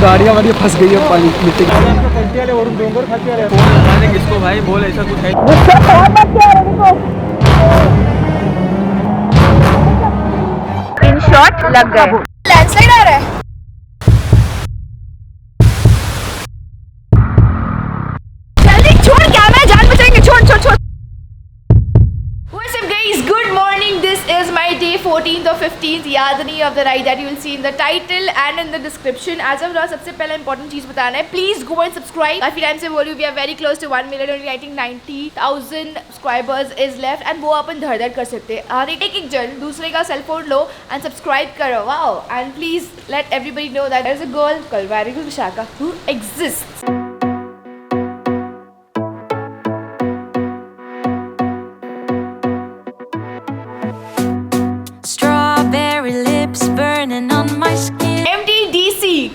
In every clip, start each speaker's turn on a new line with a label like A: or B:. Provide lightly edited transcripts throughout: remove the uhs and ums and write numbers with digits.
A: गाड़ियाँ हमारी फंस गई है पानी मिट्टी
B: किसको भाई बोल ऐसा कुछ है।
C: इन शॉट लग गए। लैंडस्लाइड आ रहा है। जल्दी छोड़, कैमरा जान बचाएंगे। छोड़ छोड़ छोड़। What's up guys, good morning. This is my day 14th or 15th, याद नहीं of the ride that you will see in the title and in the description. As of now सबसे पहला important चीज़ बताना है, please go and subscribe. काफ़ी time से बोल रही हूँ, we are very close to 1 million, only I think 90,000 subscribers is left and वो अपन धड़ कर सकते हैं। हर एक जन दूसरे का सेल फोन लो and subscribe करो, wow, and please let everybody know that there is a girl called Varigul Vishaka who exists.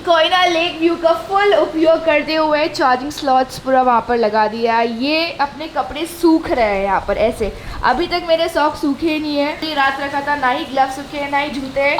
C: Koyna lake view का फुल उपयोग करते हुए चार्जिंग स्लॉट्स पूरा वहाँ पर लगा दिया है। ये अपने कपड़े सूख रहे हैं यहाँ पर ऐसे। अभी तक मेरे सॉक्स सूखे नहीं है, ये रात रखा था, ना ही ग्लव्स सूखे हैं ना ही जूते।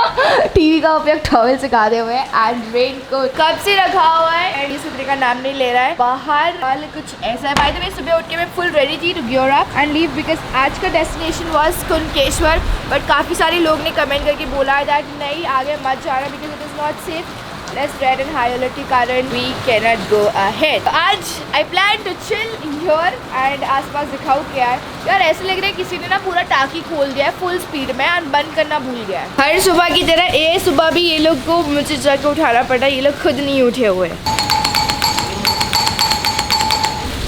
C: टीवी का उपयोग टॉवल से कर हुए हैं एंड रेन कोट कब से रखा हुआ है एंड ये सुधरे का नाम नहीं ले रहा है। बाहर वाले कुछ ऐसा है। बाय द वे सुबह उठ के मैं फुल रेडी थी to go up and leave because आज का डेस्टिनेशन वाज कुनकेश्वर, बट काफ़ी सारे लोग ने कमेंट करके बोला है दैट नहीं आगे मत जाना because it is not safe. Let's red and high alert के कारण we cannot go ahead. आज I plan to chill here and आसपास दिखाऊं क्या है। यार ऐसे लग रहा है किसी ने ना पूरा टाकी खोल दिया है फुल स्पीड में और बंद करना भूल गया है। हर सुबह की तरह ये सुबह भी ये लोग को मुझे जाके उठाना पड़ा, ये लोग खुद नहीं उठे हुए।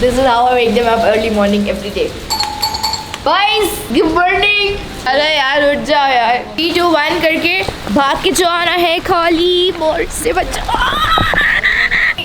C: This is how I wake them up early morning every day. Boys, good morning. अरे यार उठ जाओ यार। 3, 2, 1 करके भाग के जो आना है, खाली मोड़ से बचाओ।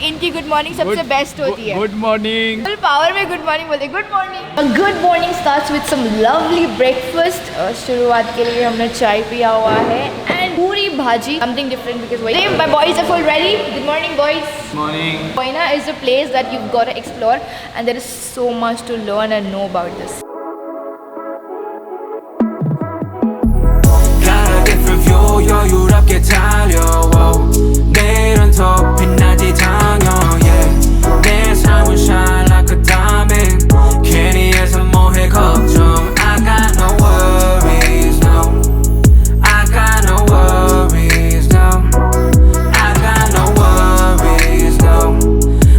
C: इनकी गुड मॉर्निंग सबसे बेस्ट होती है।
B: Good morning.
C: फुल पावर में गुड मॉर्निंग बोलते हैं। Good morning. Good morning starts with some lovely breakfast. शुरुआत के लिए हमने चाय पिया हुआ है and puri bhaji, something different because my boys are full ready. Good morning boys.
B: Morning.
C: Koyna is a place that you got to explore and there is so much to learn and know about this. 여유롭게 달려와 내일은 더 빛나지 당연 yeah. 내 삶은 shine like a diamond 괜히해서 뭐해 걱정 I got no worries no I got no worries no I got no worries no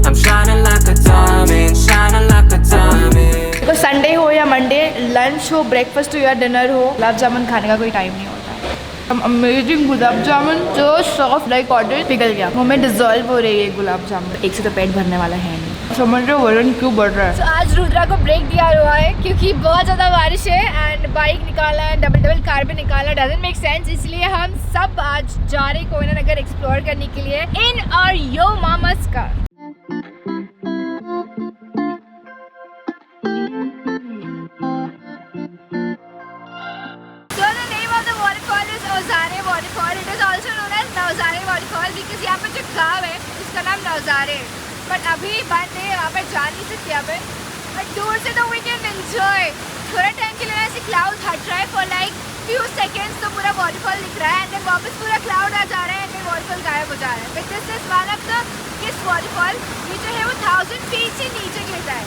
C: I'm shining like a diamond shining like a diamond। देखो Sunday हो या Monday, lunch हो, breakfast हो या dinner हो, गुलाब जामुन खाने का कोई टाइम नहीं होता। अमेजिंग गुलाब जामुन, जो सॉफ्ट लाइक कॉटन, पिघल गया मुंह में, डिजॉल्व हो रही है गुलाब जामुन। एक से तो पेट भरने वाला है नहीं, समझ रहे हो वजन क्यों बढ़ रहा है। तो आज रुद्रा को ब्रेक दिया हुआ है क्योंकि बहुत ज़्यादा बारिश है एंड बाइक निकाला है, डबल कार भी निकाला, डजंट मेक सेंस। इसलिए हम सब आज जा रहे कोयना नगर एक्सप्लोर करने के लिए इन और यो मामास का। यहाँ पे जो गाँव है उसका नाम नौजारे है, बट अभी बंद है, वहाँ पर जा नहीं सकते यहाँ पे, बट दूर से तो वी कैन एंजॉय। थोड़ा टाइम के लिए ऐसे क्लाउड हट रहा है फॉर लाइक फ्यू सेकेंड्स तो पूरा वाटरफॉल दिख रहा है एंड देन वापस पूरा क्लाउड आ जा रहा है एंड देन वाटरफॉल गायब हो जा रहा है। But this is one of the किस वाटरफॉल, ये जो है वो 1000 फीट से नीचे गिरता है।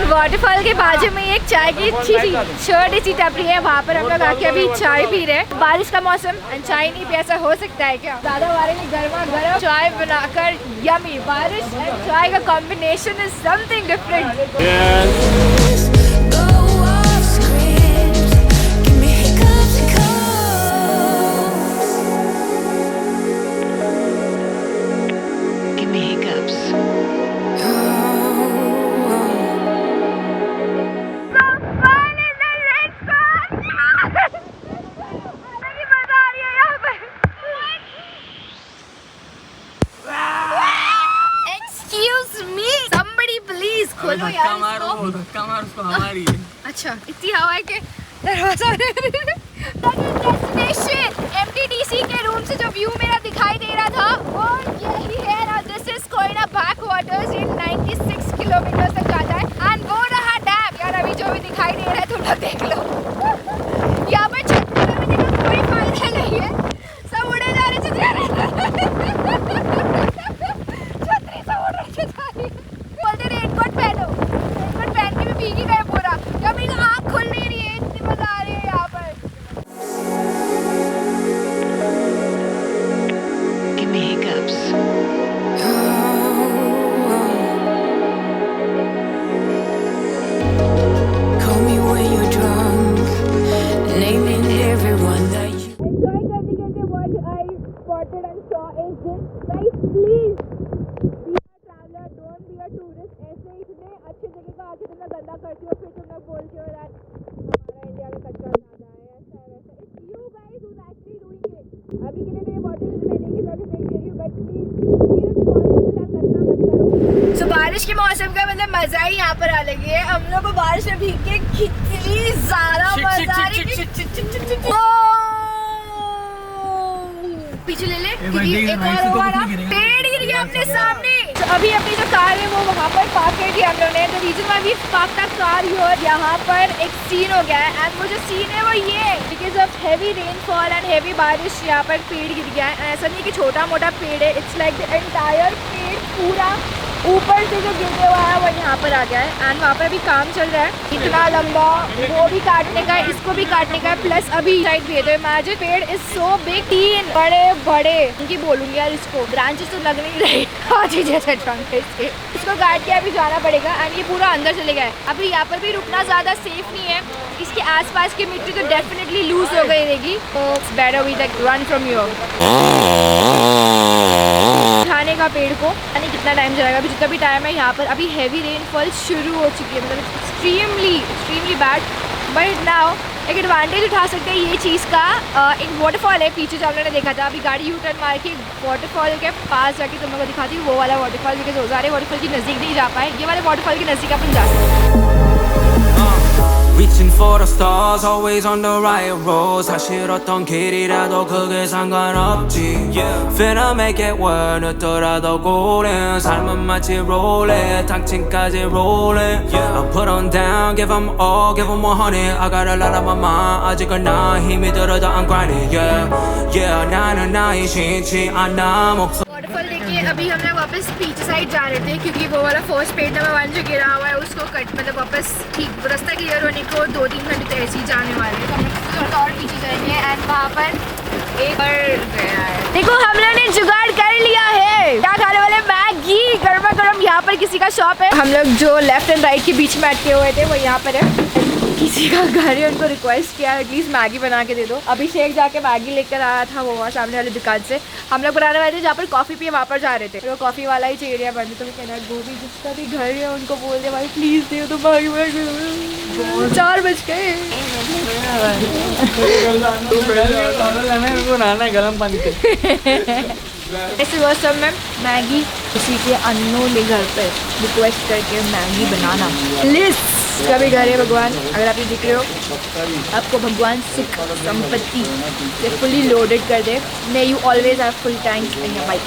C: वाटरफॉल के बाजू में एक चाय की छोटी सी टपरी है, वहाँ पर हम लोग आके अभी चाय पी रहे हैं। बारिश का मौसम एंड चाय नहीं पिया, ऐसा हो सकता है क्या? दादा हमारे लिए गर्मा गर्म चाय बनाकर यमी। बारिश एंड चाय का कॉम्बिनेशन इज समथिंग डिफरेंट। खोलो यार, धक्का मार उसको, हमारी। अच्छा इतनी हवा है कि दरवाजा
D: डेस्टिनेशन MTDC के रूम से जो व्यू मेरा दिखाई दे रहा था वो यही है ना। This is Koyna back waters, ये 96 किलोमीटर तक जाता है। एंड वो रहा डैम। यार अभी जो भी दिखाई दे रहा है तुम लोग देख लो। यहाँ पर छतरी में देखो कोई फायदा नहीं है, सब उड़े जा रहे छतरी सब उड़ रहे छतरी। बोलते रेनकोट पहनो, रेनकोट पहन के भी भीग ही गए पूरा। या मेरी आँख खुल नहीं रही है, इतनी मजा आ रही है यहाँ पर।
E: Give me hiccups.
C: Call me when you're drunk, naming everyone that you
D: Enjoy करते what I spotted and saw is this. Guys, please be a traveler, don't be a tourist. ऐसे इतने अच्छे जगह का आके तुम लोग गंदा करते हो, फिर तुम लोग बोलते हो that हमारा इंडिया में कचरा ज़्यादा है, ऐसा है वैसा। It's you guys who's actually doing it. अभी के लिए तो ये बॉटल मैं लेके जाके फेंक दे रही हूँ, but please be responsible and कचरा मत करो। So बारिश के मौसम का मतलब मजा ही यहाँ पर अलग है। हम लोग को बारिश में भीग के कितनी ज़्यादा मजा आ रही है। पीछे ले ले, क्योंकि एक और हमारा पेड़ गिर गया अपने सामने। तो अभी अपनी जो कार है वो वहाँ पर पार्क कर दिया हम लोगों ने। The reason why we parked our car here, यहाँ पर एक सीन हो गया है। एंड वो जो सीन है वो ये है, because of heavy rainfall and heavy बारिश यहाँ पर पेड़ गिर गया है। ऐसा नहीं कि छोटा मोटा पेड़ है, इट्स लाइक द एंटायर पेड़ पूरा ऊपर से जो गिरने हुआ है वो यहाँ पर आ गया है। एंड वहाँ पर अभी काम चल रहा है, इतना लंबा वो भी काटने का है, इसको भी काटने का है, प्लस अभी साइड भी है। तो इमेजिन पेड़ इज सो बिग, 3 बड़े बड़े उनकी बोलूँगी यार, इसको ब्रांचेस तो लग नहीं रही, हाथी जैसे ट्रंक है इसको काट के अभी जाना पड़ेगा। एंड ये पूरा अंदर चले गया है। अभी यहाँ पर भी रुकना ज़्यादा सेफ नहीं है, इसके आसपास की मिट्टी तो डेफिनेटली लूज हो गई रहेगी। तो it's better we like run from here. उठाने का पेड़ को यानी कितना टाइम जाएगा, अभी जितना भी टाइम है यहाँ पर अभी हैवी रेनफॉल शुरू हो चुकी है, मतलब एक्सट्रीमली बैड। बट नाउ एक एडवांटेज उठा सकते हैं ये चीज़ का। एक वाटरफॉल है पीछे जो हम लोगों ने देखा था, अभी गाड़ी यू टर्न मार के वाटरफॉल के पास जाके तुम लोगों को दिखाती हूँ वो वाला वाटरफॉल, बिकॉज वो सारे वाटरफॉल के नज़दीक नहीं जा पाए, ये वाले वाटरफॉल के नज़दीक अपन जा सकते हैं।
C: Reaching for the stars, always on the right road. 사실 어떤 길이라도 크게 상관없지. Finna make it work, 늦더라도 고래. 삶은 마치 roulette, 당신까지 rolling. I put on down, give 'em all, give 'em 100. I got a lot on my mind, 아직은 나 힘이 들어도 I'm grinding. Yeah, 나는 나의 신치 않아 목소리.
D: Waterfall देखिए अभी हम लोग वापस पीछे side जा रहे थे, क्योंकि वो वाला फर्स्ट पेड़ नंबर 1 जो गिरा हुआ है उसको कट मतलब वापस ठीक रास्ता क्लियर होने को 2-3 घंटे तो ऐसे ही जाने वाले हैं। तो हम लोग थोड़ा और पीछे जाएंगे। एंड वहाँ पर एक और गया है, देखो हम लोग ने जुगाड़ कर लिया है। क्या खाने वाले? मैगी गर्मा गर्म। यहाँ पर किसी का शॉप है, हम लोग जो लेफ्ट एंड राइट के बीच में अटके हुए थे वो यहाँ पर है। किसी का घर है, उनको रिक्वेस्ट किया एटलीस्ट मैगी बना के दे दो। अभिषेक जाके मैगी लेकर आया था वो वहाँ सामने वाली दुकान से। हम लोग बनाने वाले थे जहाँ पर कॉफ़ी पिए वहाँ पर जा रहे थे, तो कॉफ़ी वाला ही चाहिए बंद। तो कहना गोभी जिसका भी घर है उनको बोल दे भाई प्लीज़ दे तो मैगी मैगी। 4 बज गए।
B: गर्म पानी
D: ऐसे वो सब में मैगी किसी के अननोन घर पे रिक्वेस्ट करके मैगी बनाना प्लीज। इसका भी घर है भगवान, अगर आप ये दिख रहे हो आपको भगवान सुख संपत्ति से फुली लोडेड कर दे। May you always have full tank in your bike.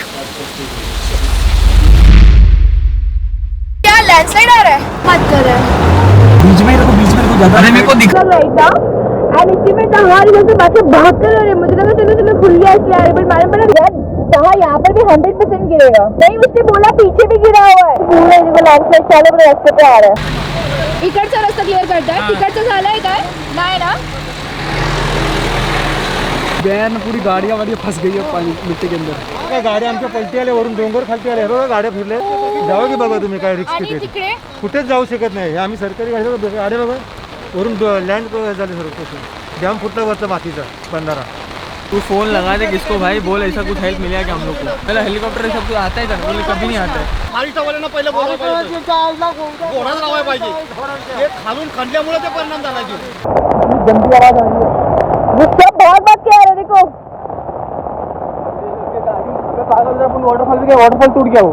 D: क्या लैंडस्लाइड आ रहा है? मत कर रहा है
A: बीच में देखो ज्यादा।
B: अरे मेरे को दिख
D: एंड इसी में हमारे जैसे बातें भाग कर रहे, मुझे लगा चलो खुल गया इसलिए आ रहे, बट मालूम पड़ा कहा यहाँ पर भी 100% गिरेगा। नहीं उसने बोला पीछे भी गिरा हुआ है, पूरा इनको लैंडस्लाइड चालू पर रास्ते पे आ रहा है। इकडचा रस्ता क्लियर करता है, तिकडचा झालाय काय? नाही ना
A: बहन पूरी गाड़ियाँ फंस गई है पानी मिट्टी के अंदर।
F: गाड्या आमच्या पलटी आले, वरून डोंगर खालती आले, बघा गाड्या फिरले। जाऊ की बाबा तुम्ही काय रिस्क
D: आणि
F: घेते?
D: तिकडे
F: कुठेच जाऊ शकत नाही, आम्ही सरकारी गाड्या बघा वरून लँड झाले सर्व, डॅम फुटला वरचा मातीचा बंधारा।
B: तू फोन लगा दे किसको भाई, बोल ऐसा कुछ हेल्प मिला क्या हम लोग को? पहले हेलीकॉप्टर सब कुछ आता है था, बोले कभी नहीं आता है।
F: खालच्या पहिलं घोडाच लावाय पाहिजे, हे खालून खणल्यामुळे ते परिणाम झाला की
D: गंदी आवाज आ रही है, गुस्सा बहुत बात क्या है। देखो
A: वाटरफॉल टूट गया, वो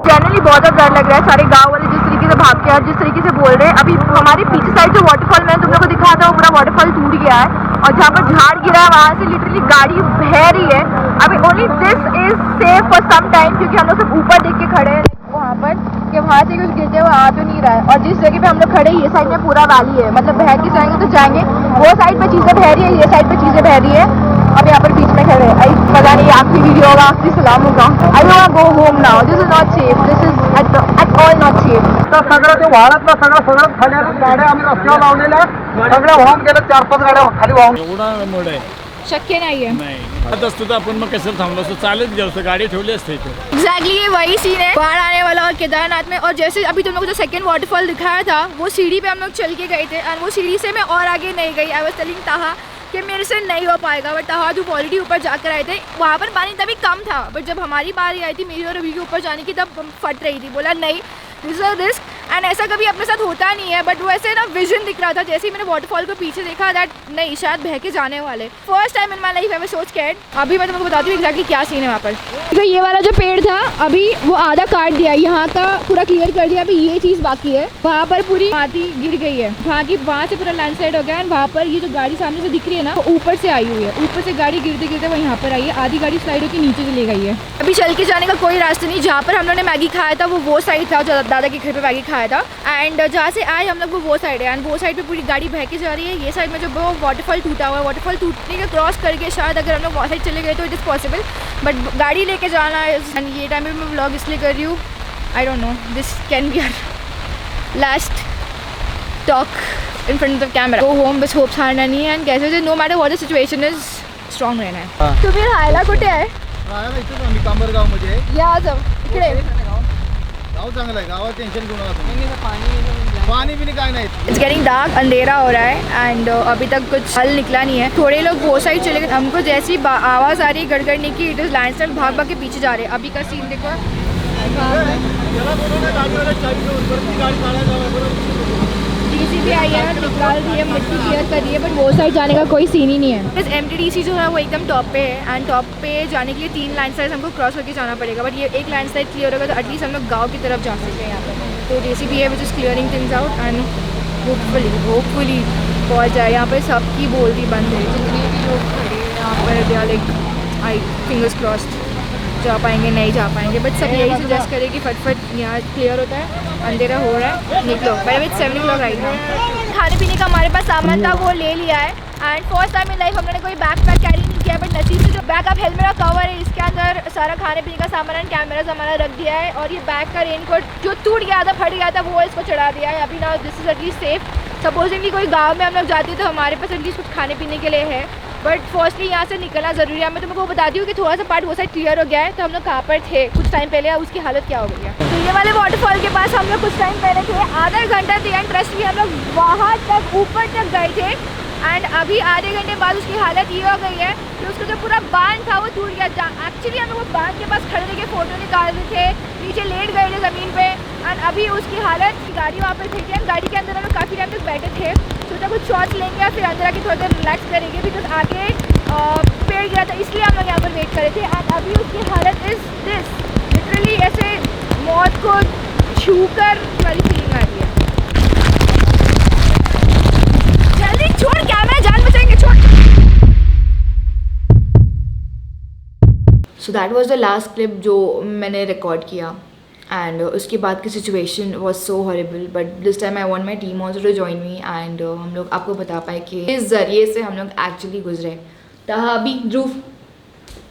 D: जनरली बहुत डर लग रहा है। सारे गाँव वाले जिस तरीके से भाग के, और जिस तरीके से बोल रहे हैं, अभी हमारे पीछे साइड जो वाटरफॉल मैंने तुम लोग को दिखाया था वो पूरा वाटरफॉल टूट गया है, और जहाँ पर झाड़ गिरा है वहाँ से लिटरली गाड़ी बह रही है। अभी only this is safe for some time, क्योंकि हम लोग सब ऊपर देख के खड़े हैं वहाँ पर कि वहाँ से कुछ गिरते हुए आ तो नहीं रहा है। और जिस जगह पे हम लोग खड़े हैं ये साइड में पूरा वैली है, मतलब बह के जाएंगे तो जाएंगे, वो साइड पे चीज़ें बह रही है, ये साइड पे चीज़ें बह रही है। अब यहाँ पर बीच में खड़े हैं, आई पता नहीं आखिरी वीडियो होगा, आखिरी सलाम होगा। I want go home now, this is not safe, this is at all not safe.
F: सगळं ते वाळातलं सगळं खाली आलं, गाड्या आम्ही रस्त्यावर लावलेल्या सगळ्या वाहून गेल्या, 4-5 गाड्या खाली वाहून.
G: एवढा मोड आहे
D: शक्य नाही है।
G: नाही आता असतं तर आपण मग कसं थांबलो असतो, चालत गेलो असतो, गाडी ठेवली असते इथे.
D: एग्जैक्टली ये वही सीन है बाढ़ आने वाला और केदारनाथ में। और जैसे अभी तुम लोग को जो सेकंड वाटरफॉल दिखाया था वो सीढ़ी पे हम लोग चल के गए थे, और वो सीढ़ी से मैं और आगे नहीं गई। आई वाज टेलिंग ताहा कि मेरे से नहीं हो पाएगा, बट ताहा जो ऑलरेडी ऊपर जाकर आए थे वहाँ पर पानी तभी कम था, बट जब हमारी बारी आई थी मेरी और अभी के ऊपर जाने की तब फट रही थी। बोला नहीं, this is a risk, and ऐसा कभी अपने साथ होता नहीं है। बट वो ऐसे ना विजन दिख रहा था, जैसे ही मैंने वाटरफॉल को पीछे देखा दैट नहीं शायद बह के जाने वाले। First time in my life I was so scared. अभी मैं तुमको बताती हूँ एग्जैक्टली क्या सीन है वहाँ पर। तो ये वाला जो पेड़ था अभी वो आधा काट दिया, यहाँ का पूरा क्लियर कर दिया, अभी ये चीज़ बाकी है। वहाँ पर पूरी माटी गिर गई है, वहाँ से पूरा लैंडस्लाइड हो गया है। वहाँ पर ये जो गाड़ी सामने से दिख रही है ना वो ऊपर से आई हुई है, ऊपर से गाड़ी गिरते गिरते वो यहाँ पर आई है, आधी गाड़ी स्लाइड होकर नीचे चली गई है। अभी चल के जाने का कोई रास्ता नहीं। जहाँ पर हम लोगों ने मैगी खाया था वो साइड था, जो दादा के घर पे मैगी खाया था, एंड जहाँ से आए हम लोग वो साइड है, एंड वो साइड पे पूरी गाड़ी बह के जा रही है। ये साइड में जो वो वाटरफॉल टूटा हुआ है, वाटरफॉल टूटने के क्रॉस करके शायद अगर हम लोग वो साइड चले गए तो इट इज़ पॉसिबल, बट गाड़ी लेके जाना है। एंड ये टाइम पे मैं व्लॉग इसलिए कर रही हूँ, I don't know, this can be our last talk in front of camera. Go home, बस होप्स हारना नहीं है, एंड कैसे no matter what the situation is strong रहना है। तुम्ही राहायला कुठे आहे?
F: आम्ही कांबरगावमध्ये
D: या जाऊ इकडे।
F: गाव चांगलं आहे, गावात टेन्शन घेऊ नका तुम्ही. पाणी बिनी काय नाही.
D: इट्स गेटिंग डार्क, अंधेरा हो रहा है, एंड अभी तक कुछ हल निकला नहीं है। थोड़े लोग वो साइड चले गए, हमको जैसी आवाज़ आ रही है गड़गड़ने की, इट इज़ लैंडस्लाइड, भाग भाग के पीछे जा रहे हैं। अभी का सीन देखो, DCP आई है, निकाल रही है, मिट्टी क्लियर कर रही है, बट वो साइड जाने का कोई सीन ही नहीं है। बस MTDC जो है वो एकदम टॉप पे है, एंड टॉप पे जाने के लिए 3 लैंडस्लाइड हमको क्रॉस करके जाना पड़ेगा, बट ये एक लैंडस्लाइड क्लियर होगा तो एटलीस्ट हम लोग गाँव की तरफ जा सकते हैं यहाँ पर। तो JCP है which is clearing things out, and hopefully पहुँच जाए। यहाँ पर सबकी बोलती बंद है, जितने भी लोग खड़े हैं यहाँ पर they are like I fingers crossed, जा पाएंगे नहीं जा पाएंगे, बट सब यही सजेस्ट करें कि फटफट यहाँ क्लियर होता है, अंधेरा हो रहा है, निकलो। पहले 7 o'clock आई था। खाने पीने का हमारे पास सामान था वो ले लिया है, and first time in life हमने कोई बैग पैक कैरी नहीं किया, बट नसीब से जो बैकअप हेलमेट का कवर है इसके अंदर सारा खाने पीने का सामान एंड कैमराज हमारा रख दिया है। और ये बैग का रेनकोट जो टूट गया था, फट गया था, वो इसको चढ़ा दिया है। अभी ना this is at least safe. Supposedly कोई गाँव में हम लोग जाते तो हमारे पास एटलीस्ट कुछ खाने पीने के लिए है, बट फर्स्टली यहाँ से निकलना ज़रूरी है। मैं तुमको बताती हूँ कि थोड़ा सा पार्ट वो साइड क्लियर हो गया है, तो हम लोग कहाँ पर थे कुछ टाइम पहले, उसकी हालत क्या हो गई है। तो ये वाले वाटरफॉल के पास हम लोग कुछ टाइम पहले थे, आधा घंटा थे, एंड ट्रस्ट भी हम लोग वहाँ तक ऊपर तक गए थे, एंड अभी आधे घंटे बाद उसकी हालत ये हो गई है कि उसका जो पूरा बांध था वो टूट गया। एक्चुअली हम लोग बांध के पास खड़े के फ़ोटो निकाल रहे थे, नीचे लेट गए थे ज़मीन पे, एंड अभी उसकी हालत, गाड़ी वहाँ पर थी, गाड़ी के अंदर हम लोग काफ़ी टाइम तक बैठे थे, सोचा कुछ शॉट्स लेंगे या फिर अंदर आके थोड़ा देर रिलैक्स करेंगे, बिकॉज आगे पेड़ गिरा था, इसलिए हम लोग यहाँ पर वेट कर रहे थे। एंड अभी उसकी हालत इज दिस, लिटरली ऐसे मौत को छूकर वाली फीलिंग आ रही है। जल्दी छोड़, कैमरा जान बचाएंगे, छोड़। So that was the last clip जो मैंने रिकॉर्ड किया, एंड उसके बाद की situation was so horrible, but this time I want my team also to join me, and हम लोग आपको बता पाए कि इस ज़रिए से हम लोग एक्चुअली गुजरे। ताहा अभी ध्रुव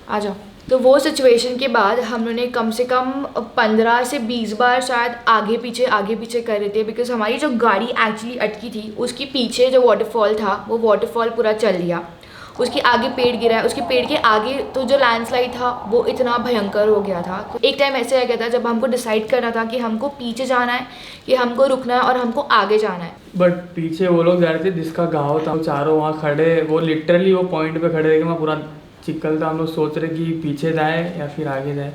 D: आ जाओ। तो वो सिचुएशन के बाद हम लोगों ने कम से कम 15 से 20 बार शायद आगे पीछे कर रहे थे, बिकॉज हमारी जो गाड़ी एक्चुअली अटकी थी उसके पीछे जो वाटरफॉल था वो वाटरफॉल पूरा चल दिया, उसके आगे पेड़ गिरा है, उसके पेड़ के आगे तो जो लैंडस्लाइड था वो इतना भयंकर हो गया था। तो एक टाइम ऐसे आ गया था जब हमको डिसाइड करना था कि हमको पीछे जाना है कि हमको रुकना है और हमको आगे जाना है।
B: बट पीछे वो लोग जा रहे थे जिसका गाँव था, चारों वहाँ खड़े, वो लिटरली वो पॉइंट पे खड़े थे कि वहाँ पूरा चिक्कल था। हम लोग सोच रहे कि पीछे जाए या फिर आगे जाए,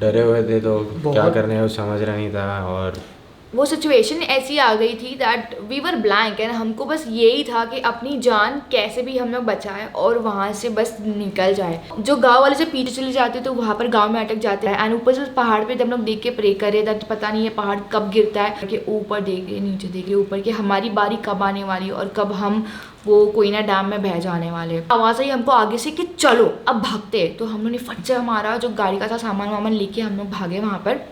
H: डरे हुए थे तो क्या करने है वो समझ रहा नहीं था, और
D: वो सिचुएशन ऐसी आ गई थी that we were blank and हमको बस यही था कि अपनी जान कैसे भी हम लोग बचाएं और वहाँ से बस निकल जाए। जो गांव वाले जब पीछे चले जाते तो वहाँ पर गांव में अटक जाते हैं एंड ऊपर से पहाड़ पे जब लोग देख के प्रे करे दैट पता नहीं ये पहाड़ कब गिरता है, कि ऊपर देख रहे नीचे देख रहे ऊपर, कि हमारी बारी कब आने वाली और कब हम वो कोई ना डैम में बह जाने वाले। आवाज़ आई हमको आगे से कि चलो अब भागते। तो हम लोग ने फट से हमारा जो गाड़ी का था सामान वामान लेके हम लोग भागे वहाँ पर।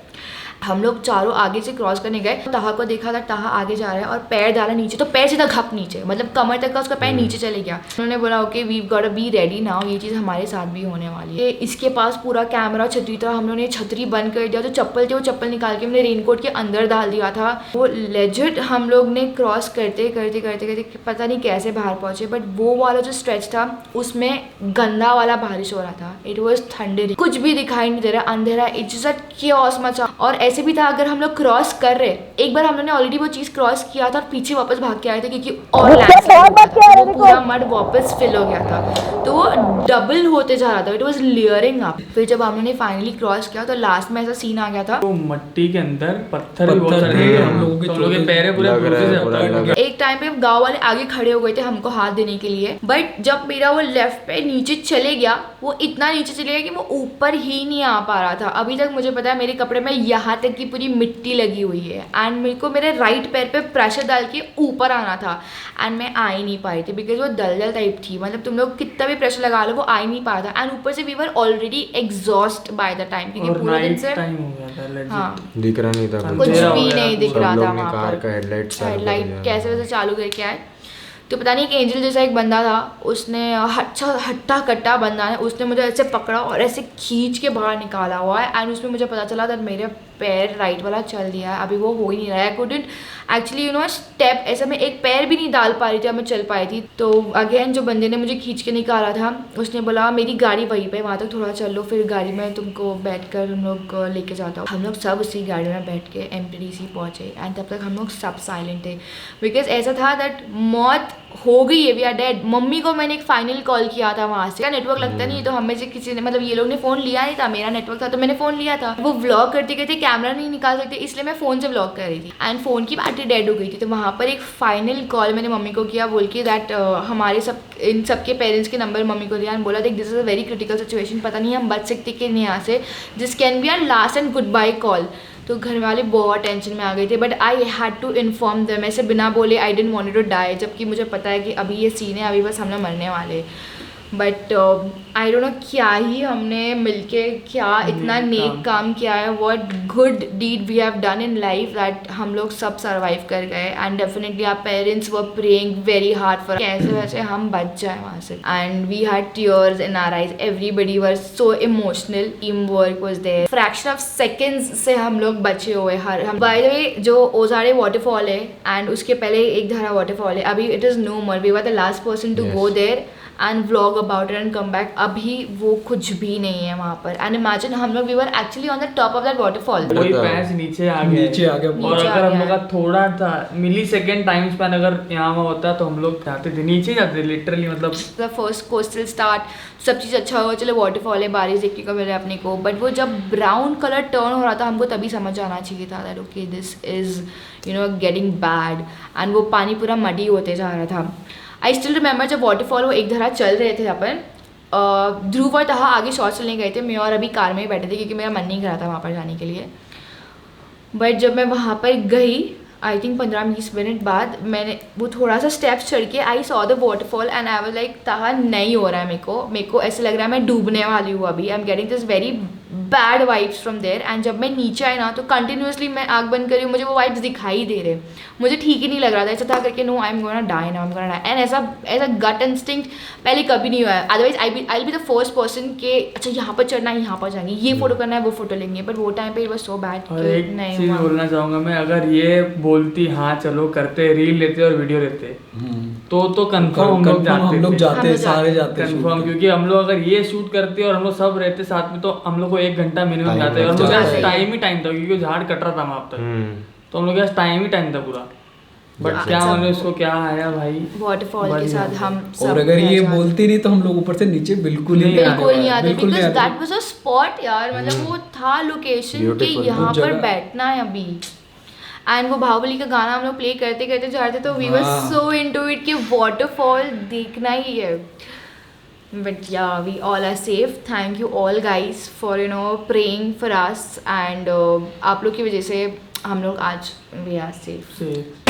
D: हम लोग चारों आगे से क्रॉस करने गए, ताहा को देखा था, ताहा आगे जा रहा है और पैर डाला नीचे तो पैर सीधा घप नीचे, मतलब कमर तक का उसका पैर नीचे चले गया। उन्होंने बोला okay we got to be ready now, ये चीज़ हमारे साथ भी होने वाली है। इसके पास पूरा कैमरा छतरी था, हम लोगों ने छतरी बंद कर दिया। जो चप्पल थे वो चप्पल निकाल के हमने रेनकोट के अंदर डाल दिया था। वो लेजिट हम लोग ने क्रॉस करते करते करते करते पता नहीं कैसे बाहर पहुंचे, बट वो वाला जो स्ट्रेच था उसमें गंदा वाला बारिश हो रहा था। इट वॉज थंडर, कुछ भी दिखाई नहीं दे रहा, अंधेरा, इट्स जस्ट कियोस मचा। और ऐसे भी था अगर हम लोग क्रॉस कर रहे, एक बार हम लोगों ने ऑलरेडी वो चीज क्रॉस किया था और पीछे वापस भाग के आए थे क्योंकि और लैंडस्लाइड हो गया था, वो पूरा मड वापस फिल हो गया था, तो वो डबल होते जा रहा था। It was layering up. फिर जब हम लोगों ने फाइनली क्रॉस किया तो लास्ट में ऐसा सीन आ गया था,
B: वो मट्टी के अंदर पत्थर भी बहुत सारे थे, हम लोगों के पैर पूरे।
D: एक टाइम पे गांव वाले आगे खड़े हो गए थे हमको हाथ देने के लिए, बट जब मेरा वो लेफ्ट पे नीचे चले गया, वो इतना नीचे चले गया कि वो ऊपर ही नहीं आ पा रहा था। अभी तक मुझे पता है मेरे कपड़े में यहाँ तक की पूरी मिट्टी लगी हुई है एंड मेरे को मेरे राइट पैर पे प्रेशर डाल के ऊपर आना था एंड मैं आ ही नहीं पाई थी बिकॉज वो दलदल टाइप थी, मतलब तुम लोग कितना भी प्रेशर लगा लो वो आ ही नहीं पा रहा था। एंड ऊपर से we were already exhaust by the time, क्योंकि पूरे दिन से
B: टाइम हो गया था legit।
D: हाँ
H: दिख रहा नहीं था,
D: कुछ भी नहीं दिख रहा था वहाँ
H: कार का
D: पर।
H: हेडलाइट
D: कैसे वैसे चालू करके आए तो पता नहीं एक एंजल जैसा एक बंदा था, उसने हट्टा कट्टा बंदा ने उसने मुझे ऐसे पकड़ा और ऐसे खींच के बाहर निकाला हुआ है एंड उसमें मुझे पता चला था मेरे पैर राइट वाला चल दिया है, अभी वो हो ही नहीं रहा है। I couldn't actually you know step, ऐसा मैं एक पैर भी नहीं डाल पा रही थी, अब मैं चल पाई थी। तो अगेन जो बंदे ने मुझे खींच के निकाला था उसने बोला मेरी गाड़ी वहीं पे, वहाँ तक थोड़ा चल लो, फिर गाड़ी में तुमको बैठ कर हम लोग लेके जाता हूँ। हम लोग सब उसी गाड़ी में बैठ के MTDC पहुँचे एंड तब तक हम लोग सब साइलेंट थे बिकॉज ऐसा था दैट मौत हो गई है, वी आर डेड। मम्मी को मैंने एक फाइनल कॉल किया था वहाँ से, नेटवर्क लगता नहीं तो हमें से किसी ने, मतलब ये लोग ने फ़ोन लिया नहीं था, मेरा नेटवर्क था तो मैंने फ़ोन लिया था। वो व्लॉग करते करते कैमरा नहीं निकाल सकते इसलिए मैं फ़ोन से व्लॉग कर रही थी एंड फ़ोन की बैटरी डेड हो गई थी। तो वहाँ पर एक फाइनल कॉल मैंने मम्मी को किया बोल के दैट हमारे सब इन सब के पेरेंट्स के नंबर मम्मी को दिया एंड बोला देख this is a very critical situation, पता नहीं हम बच सकते कि नहीं यहाँ से, this can be our last and goodbye call. तो घर वाले बहुत टेंशन में आ गए थे but I had to inform them, ऐसे बिना बोले I didn't want to die, जबकि मुझे पता है कि अभी ये सीन है, अभी बस हम लोग मरने वाले। बट आई डोंट नो क्या ही हमने मिलके क्या इतना नेक काम किया है, what good deed we have done in life that हम लोग सब सर्वाइव कर गए and definitely our parents were praying very hard for कैसे वैसे हम बच जाए वहाँ से and we had tears in our eyes, everybody were so emotional, team work was there, fraction of seconds से हम लोग बचे हुए। हम बाय द वे जो ओजारे वाटरफॉल है एंड उसके पहले एक धारा वाटरफॉल है, अभी it is no more, we were the last person to go there and vlog about it and come back. अभी वो कुछ भी नहीं है वहाँ पर एंड इमेजिन हम लोग we were actually on the top of that waterfall,
B: कोई पैच नीचे आ गया और अगर हम लोग का थोड़ा था मिली सेकेंड टाइम स्पैन अगर यहाँ होता तो हम लोग जाते थे नीचे जाते लिटरली, मतलब
D: द फर्स्ट कोस्टल स्टार्ट, सब चीज़ अच्छा हुआ, चलो वाटरफॉल है, बारिश देखने को मिले अपने को, बट वो जब ब्राउन कलर टर्न हो रहा था हमको तभी समझ आना चाहिए था that okay this is you know getting bad and वो पानी पूरा मडी होते जा रहा था। आई स्टिल रिमेंबर जब वाटरफॉल वो एक धारा चल रहे थे अपन, ध्रुव और तहा आगे शॉर्ट्स चलने गए थे, मैं और अभी कार में ही बैठे थे क्योंकि मेरा मन नहीं कर रहा था वहाँ पर जाने के लिए। बट जब मैं वहाँ पर गई आई थिंक 15-20 मिनट बाद मैंने वो थोड़ा सा स्टेप्स चढ़ के I saw the waterfall and I was like तहा नहीं हो रहा है मेरे को ऐसे लग रहा है मैं डूबने वाली हूँ अभी, I am getting this very bad vibes from there and जब मैं नीचे आई ना तो कंटिन्यूसली मैं आँख बंद करी, मुझे वो वाइब्स दिखाई दे रहे, मुझे ठीक ही नहीं लग रहा था, ऐसा था करके no I am gonna die now, I am gonna die and ऐसा गट इंस्टिंक्ट पहले कभी नहीं हुआ है। Otherwise I be the first person के अच्छा यहाँ पर चढ़ना है, यहाँ पर जाएंगे, ये फोटो करना है, वो फोटो लेंगे, बट वो टाइम पे इट वाज सो बैड।
B: और एक चीज बोलना चाहूँगा मैं, अगर ये बोलती हाँ चलो करते रील लेते और वीडियो लेते तो कंफर्म हम लोग जाते सारे जाते कंफर्म, क्योंकि हम लोग अगर ये शूट करते और हम लोग सब रहते साथ में तो हम लोग को 1 घंटा मिनिमम जाता है और हम लोग टाइम ही टाइम था क्योंकि झाड़ कट रहा था वहाँ तक, तो हम लोग के पास टाइम ही टाइम था पूरा। बट क्या मतलब इसको क्या आया भाई
D: वाटरफॉल के साथ हम सब,
A: और अगर ये बोलती नहीं तो हम लोग ऊपर से नीचे बिल्कुल नहीं
D: आते because that was a spot यार, मतलब वो था लोकेशन कि यहाँ पर बैठना है अभी एंड वो बाहुबली का गाना हम लोग प्ले करते करते जा रहे थे, तो we were so into it कि वाटरफॉल देखना ही है. But yeah, we all are safe. Thank you all guys for praying for us, and आप लोग की वजह से हम लोग आज we are safe.